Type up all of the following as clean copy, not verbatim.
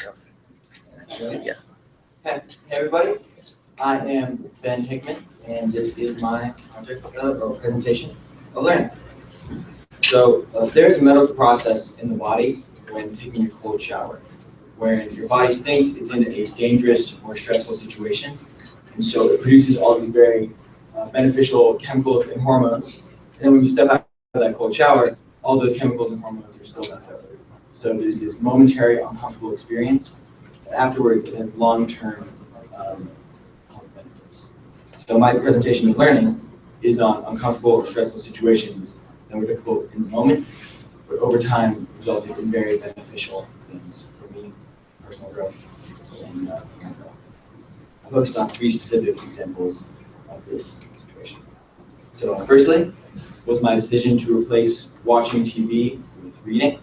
Yeah. Hey everybody, I am Ben Hickman, and this is my project or presentation of learning. So there's a medical process in the body when taking a cold shower, where your body thinks it's in a dangerous or stressful situation, and so it produces all these very beneficial chemicals and hormones. And then when you step out of that cold shower, all those chemicals and hormones are still left over. So there's this momentary uncomfortable experience. Afterwards, it has long-term health benefits. So my presentation of learning is on uncomfortable or stressful situations that were difficult in the moment, but over time resulted in very beneficial things for me, personal growth, and mental health. I focused on 3 specific examples of this situation. So firstly, was my decision to replace watching TV with reading.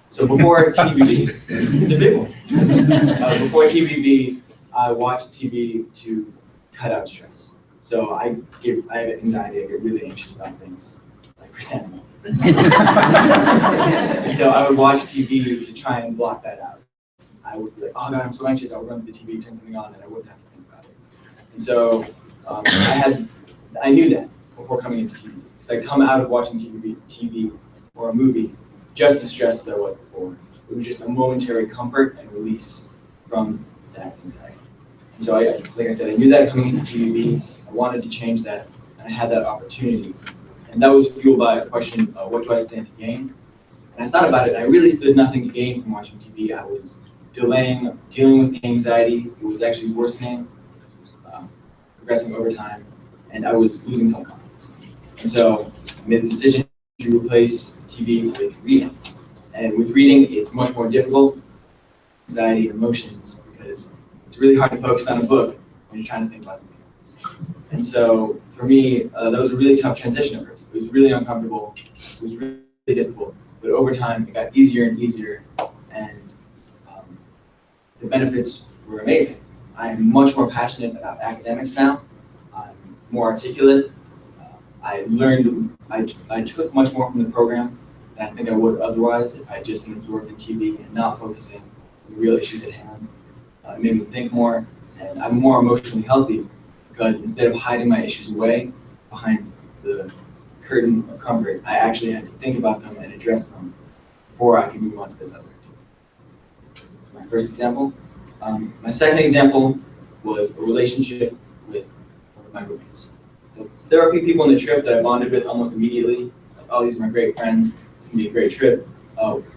So before TBB, it's a big one. Before TBB, I watched TV to cut out stress. So I have anxiety, I get really anxious about things, like chrysanthemum. And so I would watch TV to try and block that out. I would be like, oh God, I'm so anxious, I would run to the TV, turn something on, and I wouldn't have to think about it. And so I knew that before coming into TV. So I come out of watching TV or a movie just as stressed as I was before. It was just a momentary comfort and release from that anxiety. And so, like I said, I knew that coming into TBB, I wanted to change that, and I had that opportunity. And that was fueled by a question, what do I stand to gain? And I thought about it, and I really stood nothing to gain from watching TV. I was dealing with the anxiety. It was actually worsening. It was progressing over time, and I was losing self-confidence. And so I made the decision to replace TV with reading. And with reading, it's much more difficult, anxiety and emotions, because it's really hard to focus on a book when you're trying to think about something else. And so for me, that was a really tough transition at first. It was really uncomfortable, it was really difficult, but over time it got easier and easier, and the benefits were amazing. I'm much more passionate about academics now. I'm more articulate. I took much more from the program than I think I would otherwise if I had just been absorbed in TV and not focusing on the real issues at hand. It made me think more, and I'm more emotionally healthy because instead of hiding my issues away behind the curtain of comfort, I actually had to think about them and address them before I could move on to this other activity. That's my first example. My second example was a relationship with one of my roommates. So there are a few people on the trip that I bonded with almost immediately. Like, oh, these are my great friends. It's gonna be a great trip.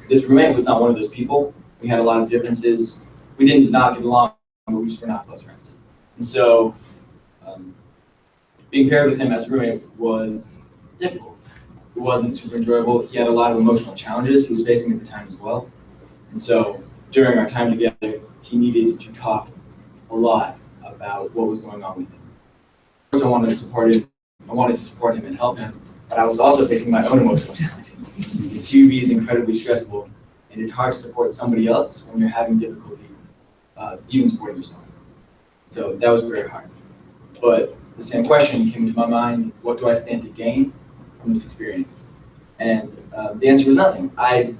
This roommate was not one of those people. We had a lot of differences. We didn't not get along, but we just were not close friends. And so being paired with him as a roommate was difficult. It wasn't super enjoyable. He had a lot of emotional challenges he was facing at the time as well. And so during our time together, he needed to talk a lot about what was going on with him. Of course, I wanted to support him and help him, but I was also facing my own emotional challenges. TBB is incredibly stressful, and it's hard to support somebody else when you're having difficulty even supporting yourself. So that was very hard. But the same question came to my mind: what do I stand to gain from this experience? And the answer was nothing. I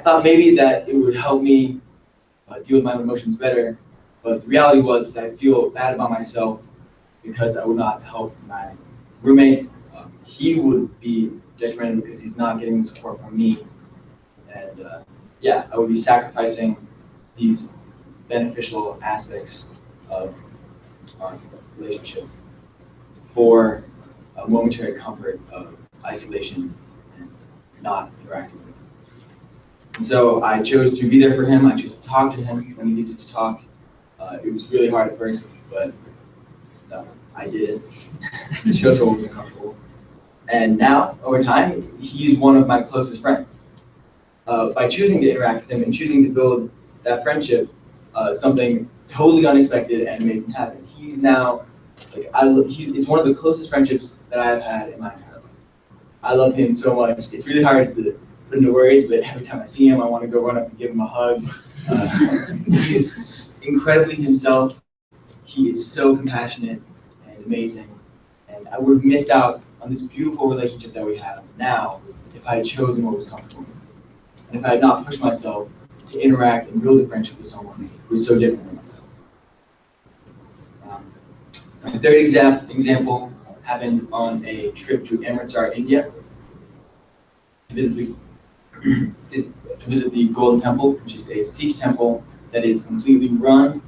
thought maybe that it would help me deal with my own emotions better, but the reality was that I feel bad about myself because I would not help my roommate. He would be detrimental because he's not getting the support from me, and yeah, I would be sacrificing these beneficial aspects of our relationship for a momentary comfort of isolation and not interacting with him. And so I chose to be there for him. I chose to talk to him when he needed to talk. It was really hard at first, but I did it. I chose what was uncomfortable. And now, over time, he's one of my closest friends. By choosing to interact with him and choosing to build that friendship, something totally unexpected and amazing happened. He's now, it's one of the closest friendships that I've had in my entire life. I love him so much. It's really hard to put into words, but every time I see him, I want to go run up and give him a hug. He's incredibly himself. He is so compassionate and amazing. And I would have missed out on this beautiful relationship that we have now if I had chosen what was comfortable. And if I had not pushed myself to interact and build a friendship with someone who is so different than myself. My third example happened on a trip to Amritsar, India, to visit the Golden Temple, which is a Sikh temple that is completely run,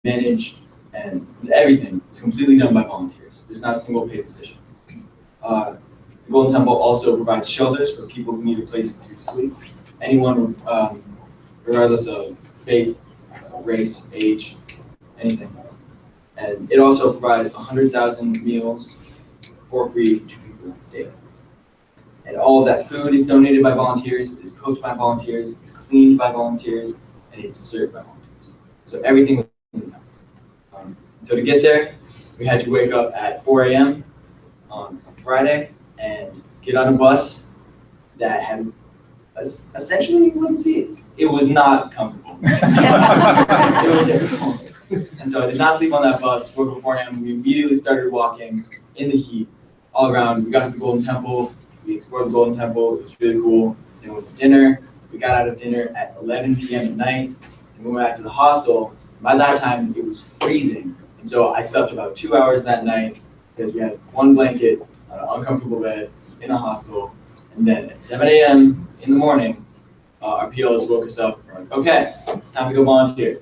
managed, and everything is completely done by volunteers. There's not a single paid position. The Golden Temple also provides shelters for people who need a place to sleep. Anyone, regardless of faith, race, age, anything. And it also provides 100,000 meals for free to people daily. And all of that food is donated by volunteers, it's cooked by volunteers, it's cleaned by volunteers, and it's served by volunteers. So everything was done. So to get there, we had to wake up at 4 a.m. on a Friday and get on a bus that had essentially, you wouldn't see it. It was not comfortable. It was difficult. And so I did not sleep on that bus. Woke up at 4 a.m. We immediately started walking in the heat all around. We got to the Golden Temple. We explored the Golden Temple. It was really cool. Then we went to dinner. We got out of dinner at 11 p.m. at night. And we went back to the hostel. By that time, it was freezing. And so I slept about 2 hours that night because we had one blanket on an uncomfortable bed in a hostel. And then at 7 a.m. in the morning, our PLs woke us up. We're like, okay, time to go volunteer.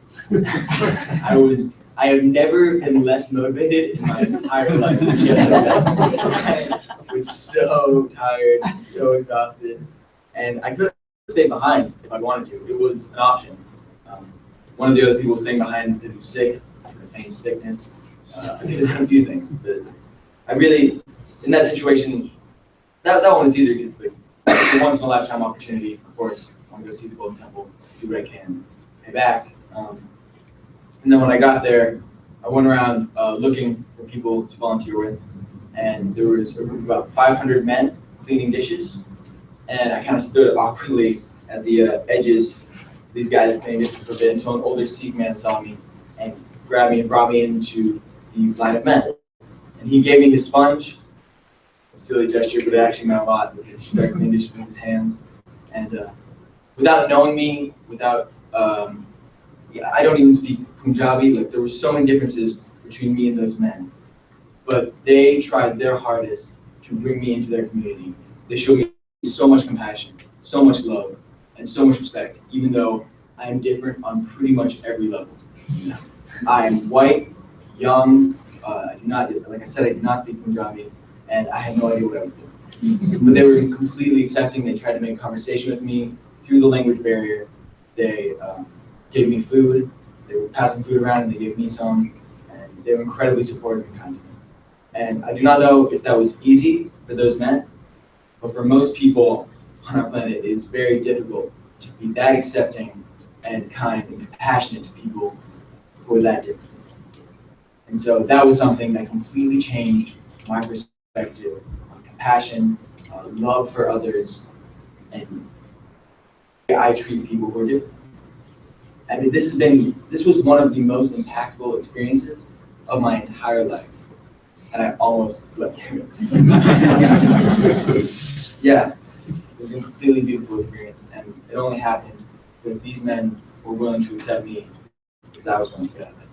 I have never been less motivated in my entire life. I was so tired, so exhausted, and I could have stayed behind if I wanted to. It was an option. One of the other people staying behind who was sick, feigning sickness. I could have done a few things, but I really, in that situation, that one was easier because it's a once in a lifetime opportunity. Of course, I want to go see the Golden Temple, do what I can, pay back. And then when I got there, I went around looking for people to volunteer with, and there was a group of about 500 men cleaning dishes, and I kind of stood awkwardly at the edges. These guys cleaning dishes for a bit until an older Sikh man saw me and grabbed me and brought me into the line of men. And he gave me his sponge. A silly gesture, but it actually meant a lot because he started cleaning dishes with his hands. And without knowing me, without I don't even speak Punjabi. Like, there were so many differences between me and those men, but they tried their hardest to bring me into their community. They showed me so much compassion, so much love, and so much respect, even though I am different on pretty much every level. I am white, young, I do not, like I said, I do not speak Punjabi, and I had no idea what I was doing. But they were completely accepting. They tried to make conversation with me through the language barrier. They gave me food. They were passing food around, and they gave me some, and they were incredibly supportive and kind to me. And I do not know if that was easy for those men, but for most people on our planet, it's very difficult to be that accepting and kind and compassionate to people who are that different. And so that was something that completely changed my perspective on compassion, love for others, and the way I treat people who are different. I mean, this was one of the most impactful experiences of my entire life, and I almost slept through it. Yeah, it was a completely beautiful experience, and it only happened because these men were willing to accept me because I was willing to get out of it.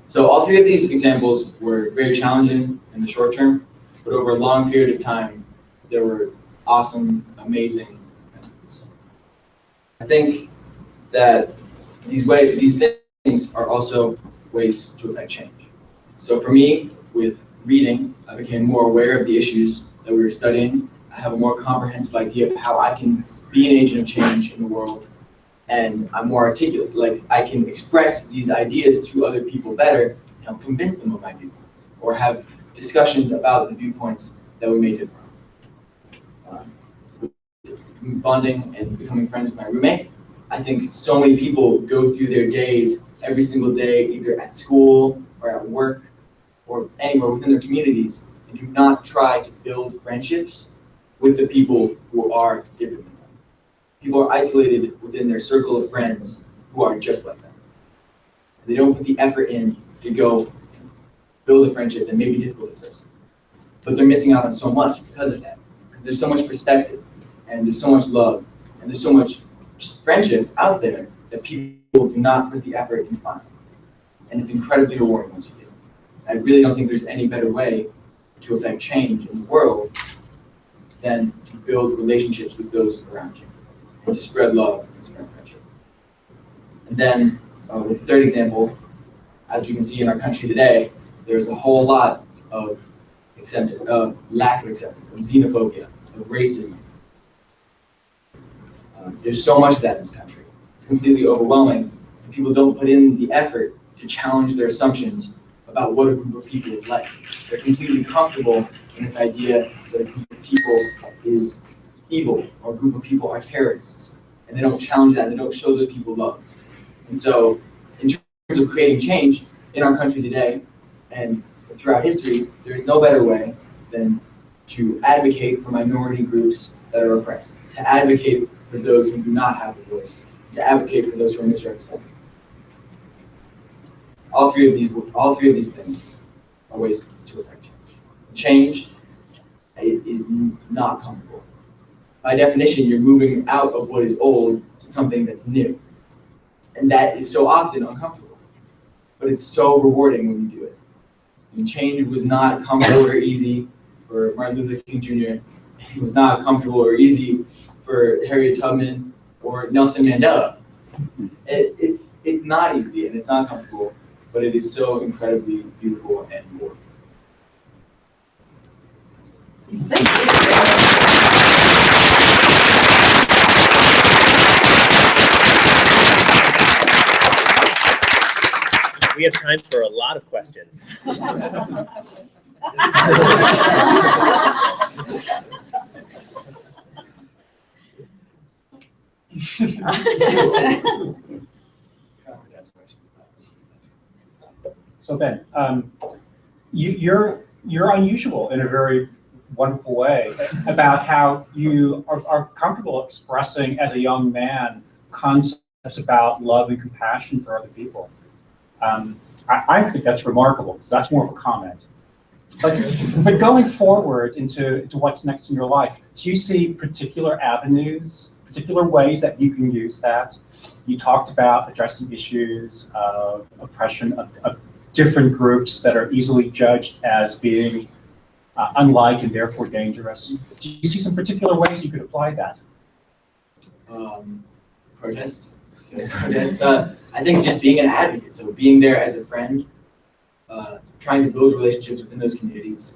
So all three of these examples were very challenging in the short term, but over a long period of time, there were awesome, amazing benefits. I think that these things are also ways to affect change. So for me, with reading, I became more aware of the issues that we were studying. I have a more comprehensive idea of how I can be an agent of change in the world, and I'm more articulate. Like, I can express these ideas to other people better and help convince them of my viewpoints, or have discussions about the viewpoints that we may differ on. Bonding and becoming friends with my roommate, I think so many people go through their days every single day, either at school or at work or anywhere within their communities, and do not try to build friendships with the people who are different than them. People are isolated within their circle of friends who are just like them. They don't put the effort in to go build a friendship that may be difficult at first. But they're missing out on so much because of that. Because there's so much perspective, and there's so much love, and there's so much friendship out there that people do not put the effort in finding. And it's incredibly rewarding once you do. I really don't think there's any better way to affect change in the world than to build relationships with those around you and to spread love and spread friendship. And then with the third example, as you can see in our country today, there's a whole lot of lack of acceptance, of xenophobia, of racism. There's so much of that in this country. It's completely overwhelming, and people don't put in the effort to challenge their assumptions about what a group of people is like. They're completely comfortable in this idea that a group of people is evil, or a group of people are terrorists, and they don't challenge that, and they don't show those people love. And so, in terms of creating change in our country today, and throughout history, there is no better way than to advocate for minority groups that are oppressed, to advocate for those who do not have a voice, to advocate for those who are misrepresented. All three of these things are ways to affect change. Change is not comfortable. By definition, you're moving out of what is old to something that's new. And that is so often uncomfortable. But it's so rewarding when you do it. And change was not comfortable or easy for Martin Luther King Jr. It was not comfortable or easy for Harriet Tubman or Nelson Mandela. It's not easy and it's not comfortable, but it is so incredibly beautiful and rewarding. Thank you. We have time for a lot of questions. So Ben, you're unusual in a very wonderful way about how you are comfortable expressing as a young man concepts about love and compassion for other people. I think that's remarkable. So that's more of a comment. But going forward into what's next in your life, do you see particular avenues, particular ways that you can use that? You talked about addressing issues of oppression of different groups that are easily judged as being unlike and therefore dangerous. Do you see some particular ways you could apply that? Protests. Protests. I think just being an advocate, so being there as a friend, trying to build relationships within those communities,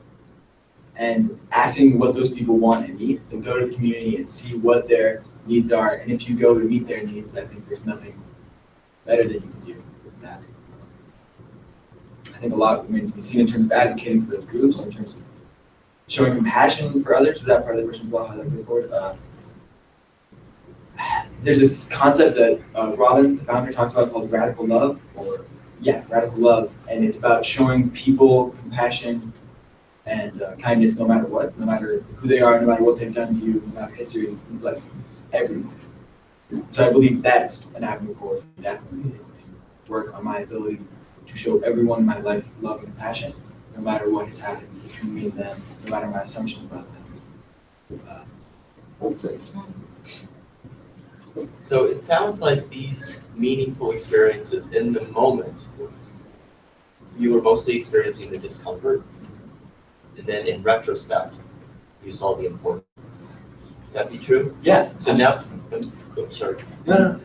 and asking what those people want and need. So go to the community and see what their needs are, and if you go to meet their needs, I think there's nothing better that you can do with that. I think a lot remains to be seen in terms of advocating for those groups, in terms of showing compassion for others. Was that part of the question as well, how that goes forward? There's this concept that Robin, the founder, talks about called radical love, radical love, and it's about showing people compassion and kindness no matter what, no matter who they are, no matter what they've done to you, no matter history, like everyone. So I believe that's an avenue forward, definitely, is to work on my ability to show everyone in my life love and compassion, no matter what has happened between me and them, no matter my assumptions about them. So it sounds like these meaningful experiences in the moment, you were mostly experiencing the discomfort, and then in retrospect, you saw the importance. Would that be true? Yeah. So now, sorry. No.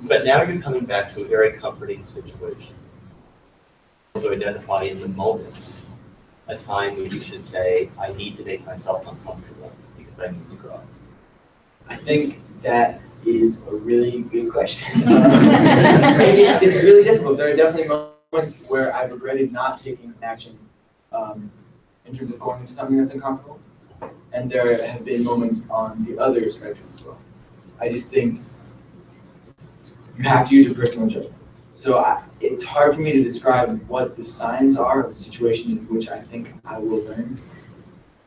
But now you're coming back to a very comforting situation. To identify in the moment a time when you should say, I need to make myself uncomfortable because I need to grow. I think that is a really good question. It's really difficult. There are definitely moments where I've regretted not taking action in terms of going into something that's uncomfortable. And there have been moments on the other spectrum as well. I just think you have to use your personal judgment. So it's hard for me to describe what the signs are of a situation in which I think I will learn.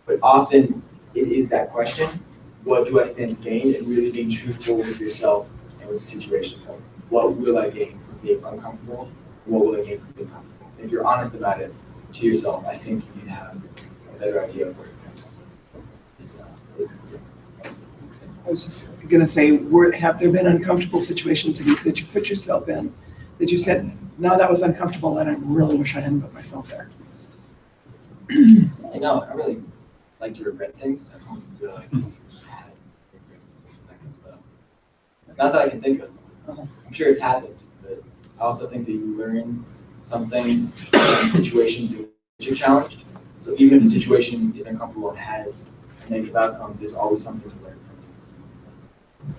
But often it is that question, what do I stand to gain? And really being truthful with yourself and with the situation. So what will I gain from being uncomfortable? What will I gain from being comfortable? If you're honest about it to yourself, I think you can have a better idea of where you're going. I was just gonna say, have there been uncomfortable situations that you put yourself in, that you said, no, that was uncomfortable, and I really wish I hadn't put myself there? I know, I really like to regret things. I don't really like had regrets, that kind of stuff. Not that I can think of. I'm sure it's happened, but I also think that you learn something in situations in which you're challenged. So even if the situation is uncomfortable and has a negative outcome, there's always something to learn from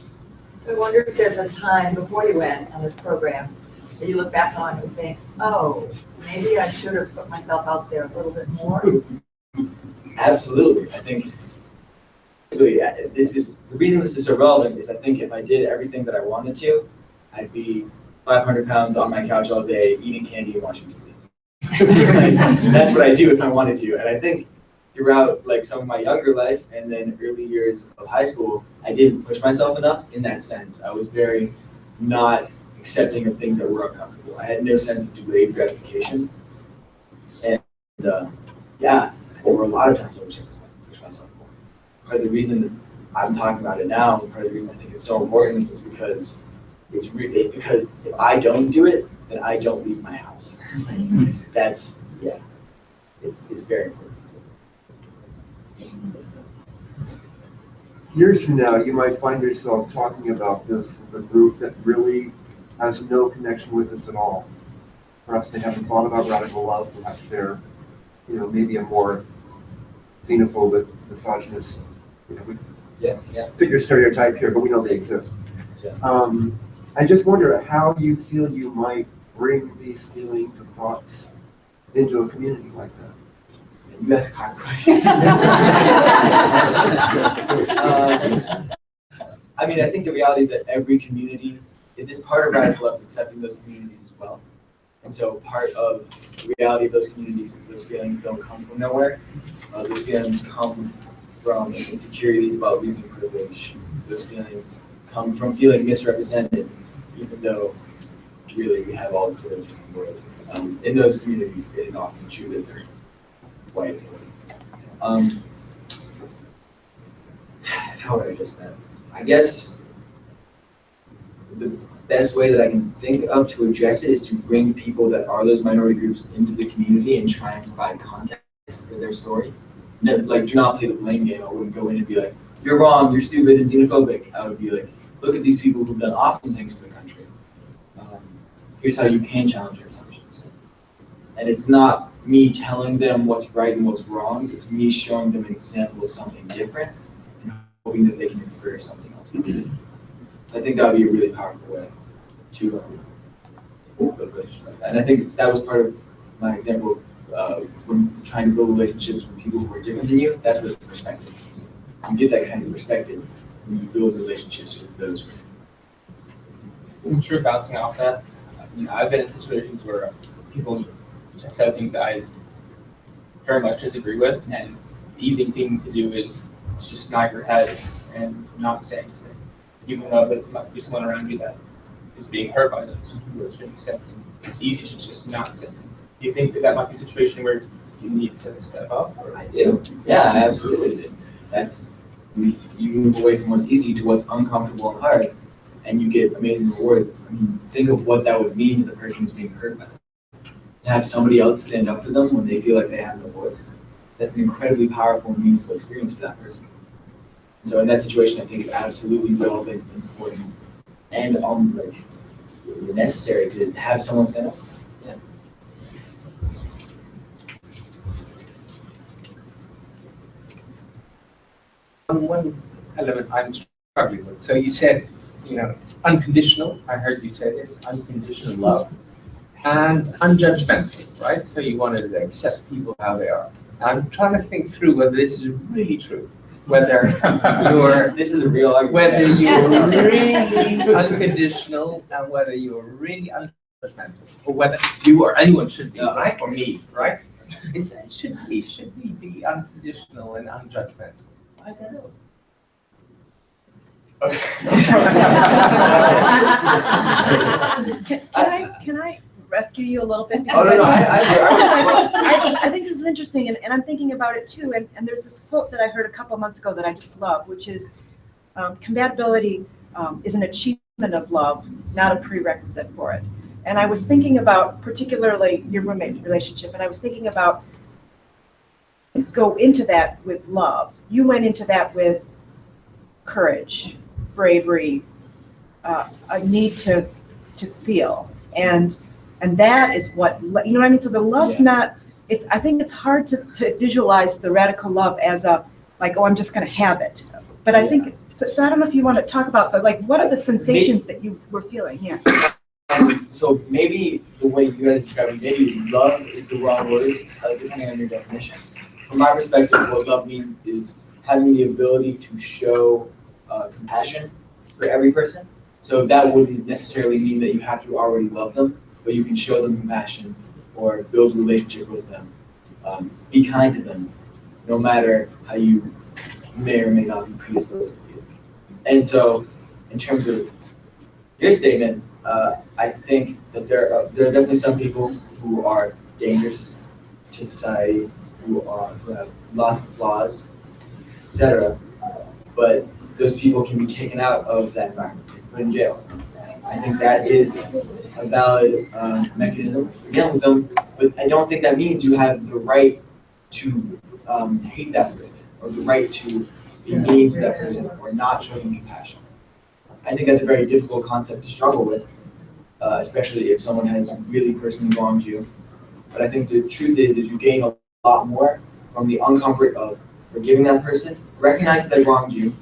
it. I wonder if there's a time before you went on this program that you look back on and think, oh, maybe I should have put myself out there a little bit more. Absolutely. I think really, this is the reason this is so relevant is I think if I did everything that I wanted to, I'd be 500 pounds on my couch all day eating candy and watching TV. Like, that's what I do if I wanted to. And I think throughout like some of my younger life and then early years of high school, I didn't push myself enough in that sense. I was very not accepting of things that were uncomfortable. I had no sense of delayed gratification. And yeah, there were a lot of times I wish I could push myself more. Part of the reason that I'm talking about it now, and part of the reason I think it's so important is because because if I don't do it, then I don't leave my house. That's, yeah, it's very important. Years from now, you might find yourself talking about this with a group that really has no connection with this at all. Perhaps they haven't thought about radical love. Perhaps they're, maybe a more xenophobic, misogynist, Yeah. figure stereotype here, but we know they exist. Yeah. I just wonder how you feel you might bring these feelings and thoughts into a community like that. You ask a hard question. I mean, I think the reality is that every community, it is part of radical love is accepting those communities as well. And so part of the reality of those communities is those feelings don't come from nowhere. Those feelings come from insecurities about losing privilege. Those feelings come from feeling misrepresented, even though really we have all the privileges in the world. In those communities, it is often true that they're white. How would I address that? I guess the best way that I can think of to address it is to bring people that are those minority groups into the community and try and provide context for their story. Like, do not play the blame game. I wouldn't go in and be like, you're wrong, you're stupid and xenophobic. I would be like, look at these people who've done awesome things for the country. Here's how you can challenge your assumptions. And it's not me telling them what's right and what's wrong. It's me showing them an example of something different and hoping that they can infer something else. I think that would be a really powerful way to build relationships like that. And I think that was part of my example of when trying to build relationships with people who are different than you. That's what the perspective is. You get that kind of perspective when you build relationships with those. I'm sure bouncing off that, I've been in situations where people said things that I very much disagree with, and the easy thing to do is just nod your head and not say anything, even though there might be someone around you that is being hurt by those words being said. It's easy to just not say. Do you think that might be a situation where you need to step up? Or? I do. Yeah, I absolutely do. That's you move away from what's easy to what's uncomfortable and hard, and you get amazing rewards. I mean, think of what that would mean to the person who's being hurt by it. To have somebody else stand up for them when they feel like they have no voice. That's an incredibly powerful and meaningful experience for that person. And so in that situation, I think it's absolutely relevant, important, and like necessary to have someone stand up. Yeah. One element I'm struggling with. So you said, unconditional. I heard you say this, unconditional love, and unjudgmental, right? So you wanted to accept people how they are. I'm trying to think through whether this is really true, whether you're This is a real argument. whether you're really unconditional and whether you're really unjudgmental, or whether you or anyone should be, right? Or me, right? Should we be unconditional and unjudgmental? I don't know. Can I rescue you a little bit. Oh, no, no, I think this is interesting, and I'm thinking about it too, and there's this quote that I heard a couple months ago that I just love, which is, compatibility is an achievement of love, not a prerequisite for it. And I was thinking about particularly your roommate relationship, and I was thinking about go into that with love. You went into that with courage, bravery, a need to feel, and that is what, you know what I mean. So the love's not. It's, I think it's hard to visualize the radical love as a like, oh, I'm just going to have it. But I think so. I don't know if you want to talk about, but like, what are the sensations that you were feeling? Yeah. So maybe the way you guys describe it, maybe love is the wrong word, depending on your definition. From my perspective, what love means is having the ability to show compassion for every person. So that wouldn't necessarily mean that you have to already love them, but you can show them compassion or build a relationship with them. Be kind to them, no matter how you may or may not be predisposed to feel. And so, in terms of your statement, I think that there are definitely some people who are dangerous to society, who have lots of flaws, etc. But those people can be taken out of that environment, put in jail. I think that is a valid mechanism for dealing with them, but I don't think that means you have the right to hate that person, or the right to be mean to that person, or not show them compassion. I think that's a very difficult concept to struggle with, especially if someone has really personally wronged you. But I think the truth is you gain a lot more from the uncomfort of forgiving that person, recognize that they wronged you,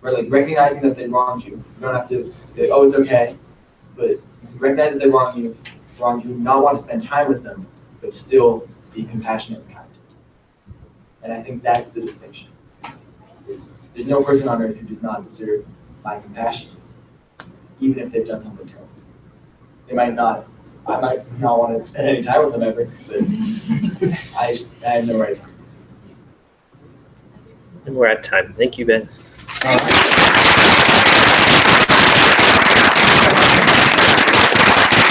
or like recognizing that they wronged you. You don't have to be like, oh, it's okay, but recognize that they wronged you, not want to spend time with them, but still be compassionate and kind. And I think that's the distinction. There's no person on earth who does not deserve my compassion, even if they've done something terrible. I might not want to spend any time with them ever, but I have no right to. And we're at time. Thank you, Ben.